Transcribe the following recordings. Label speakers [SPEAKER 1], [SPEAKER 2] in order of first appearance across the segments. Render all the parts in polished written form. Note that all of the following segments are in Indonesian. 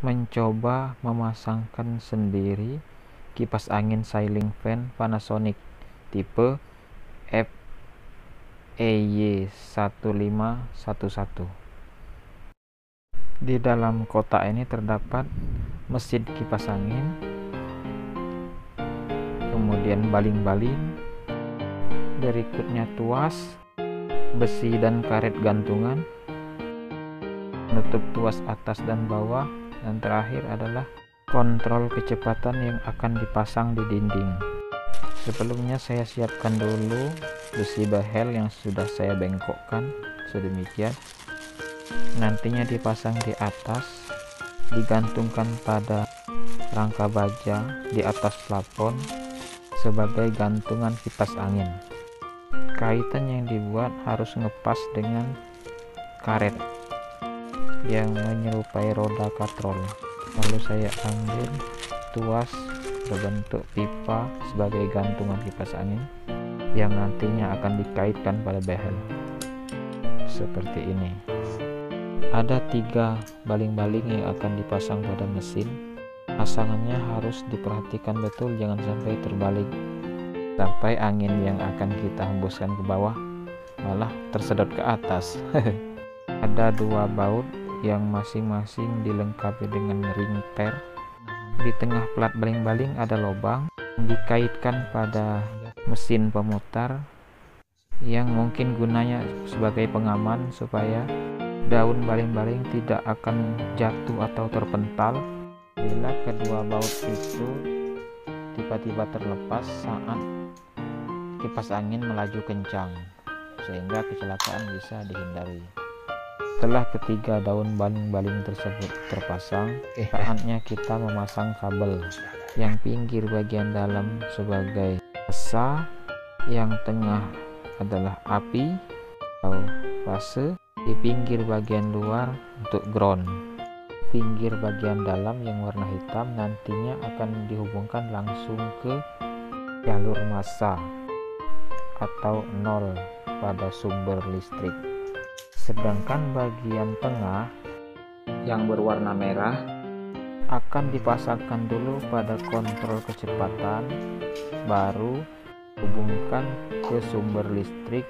[SPEAKER 1] mencoba memasangkan sendiri kipas angin ceiling fan Panasonic tipe FEY1511. Di dalam kotak ini terdapat mesin kipas angin, kemudian baling-baling, berikutnya tuas, besi dan karet gantungan, penutup tuas atas dan bawah, dan terakhir adalah kontrol kecepatan yang akan dipasang di dinding. Sebelumnya saya siapkan dulu besi behel yang sudah saya bengkokkan sedemikian. Nantinya dipasang di atas, digantungkan pada rangka baja di atas plafon sebagai gantungan kipas angin. Kaitan yang dibuat harus ngepas dengan karet yang menyerupai roda katrol. Lalu saya ambil tuas berbentuk pipa sebagai gantungan kipas angin yang nantinya akan dikaitkan pada behel seperti ini. Ada 3 baling-baling yang akan dipasang pada mesin. Pasangannya harus diperhatikan betul, jangan sampai terbalik, sampai angin yang akan kita hembuskan ke bawah malah tersedot ke atas. Ada 2 baut yang masing-masing dilengkapi dengan ring per. Di tengah plat baling-baling ada lubang dikaitkan pada mesin pemutar yang mungkin gunanya sebagai pengaman supaya daun baling-baling tidak akan jatuh atau terpental bila kedua baut itu tiba-tiba terlepas saat kipas angin melaju kencang, sehingga kecelakaan bisa dihindari. Setelah ketiga daun baling-baling tersebut terpasang, saatnya kita memasang kabel. Yang pinggir bagian dalam sebagai asa, yang tengah adalah api atau fase, di pinggir bagian luar untuk ground. Pinggir bagian dalam yang warna hitam nantinya akan dihubungkan langsung ke jalur massa atau 0 pada sumber listrik. Sedangkan bagian tengah yang berwarna merah akan dipasangkan dulu pada kontrol kecepatan, baru hubungkan ke sumber listrik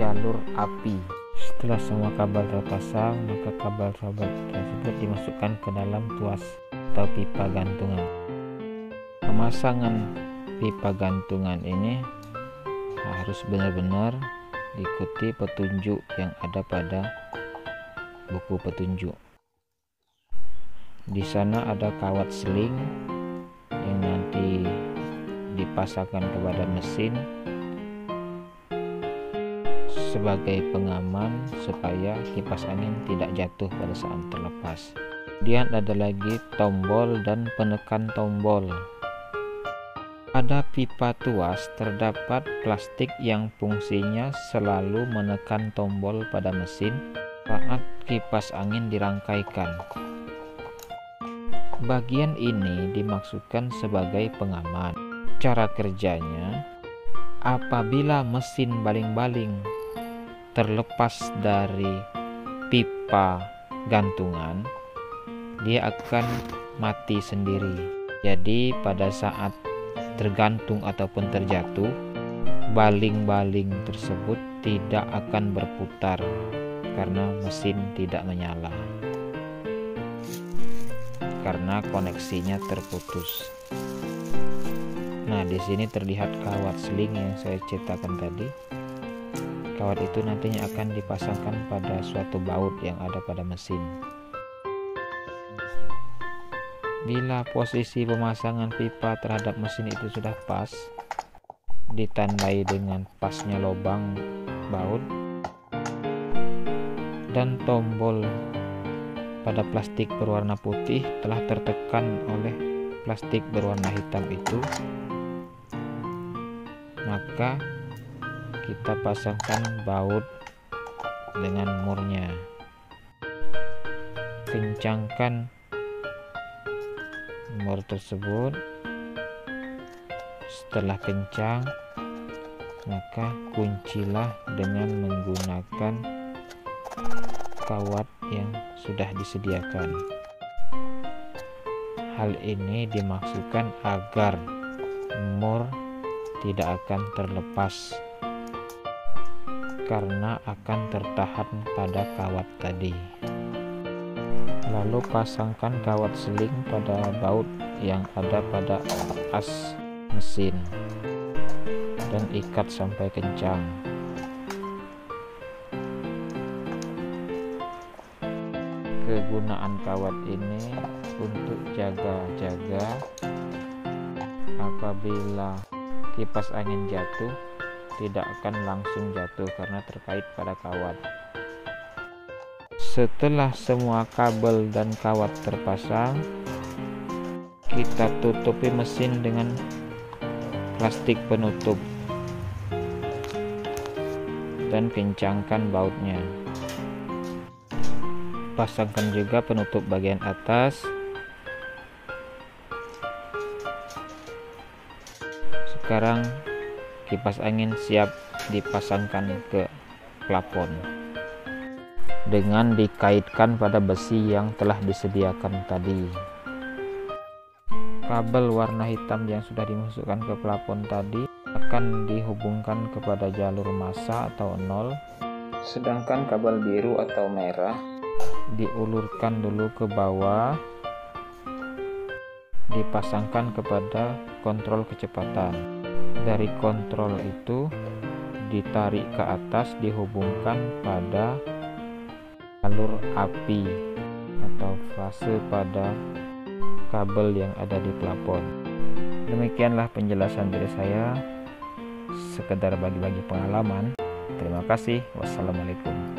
[SPEAKER 1] jalur api. Setelah semua kabel terpasang, maka kabel-kabel tersebut dimasukkan ke dalam tuas atau pipa gantungan. Pemasangan pipa gantungan ini harus benar-benar ikuti petunjuk yang ada pada buku petunjuk. Di sana ada kawat seling yang nanti dipasangkan kepada mesin sebagai pengaman supaya kipas angin tidak jatuh pada saat terlepas. Kemudian ada lagi tombol dan penekan tombol. Pada pipa tuas terdapat plastik yang fungsinya selalu menekan tombol pada mesin saat kipas angin dirangkaikan. Bagian ini dimaksudkan sebagai pengaman. Cara kerjanya, apabila mesin baling-baling terlepas dari pipa gantungan, dia akan mati sendiri. Jadi pada saat tergantung ataupun terjatuh, baling-baling tersebut tidak akan berputar karena mesin tidak menyala, karena koneksinya terputus. Nah, di sini terlihat kawat seling yang saya ceritakan tadi. Kawat itu nantinya akan dipasangkan pada suatu baut yang ada pada mesin. Bila posisi pemasangan pipa terhadap mesin itu sudah pas, ditandai dengan pasnya lubang baut, dan tombol pada plastik berwarna putih telah tertekan oleh plastik berwarna hitam itu, maka kita pasangkan baut dengan murnya. Kencangkan mur tersebut. Setelah kencang, maka kuncilah dengan menggunakan kawat yang sudah disediakan. Hal ini dimaksudkan agar mur tidak akan terlepas karena akan tertahan pada kawat tadi. Lalu pasangkan kawat seling pada baut yang ada pada as mesin dan ikat sampai kencang. Kegunaan kawat ini untuk jaga-jaga apabila kipas angin jatuh tidak akan langsung jatuh karena terkait pada kawat. Setelah semua kabel dan kawat terpasang, kita tutupi mesin dengan plastik penutup dan kencangkan bautnya. Pasangkan juga penutup bagian atas. Sekarang kipas angin siap dipasangkan ke plafon dengan dikaitkan pada besi yang telah disediakan tadi. Kabel warna hitam yang sudah dimasukkan ke plafon tadi akan dihubungkan kepada jalur massa atau 0, sedangkan kabel biru atau merah diulurkan dulu ke bawah, dipasangkan kepada kontrol kecepatan. Dari kontrol itu ditarik ke atas, dihubungkan pada alur api atau fase pada kabel yang ada di plafon. Demikianlah penjelasan dari saya, sekedar bagi-bagi pengalaman. Terima kasih. Wassalamualaikum.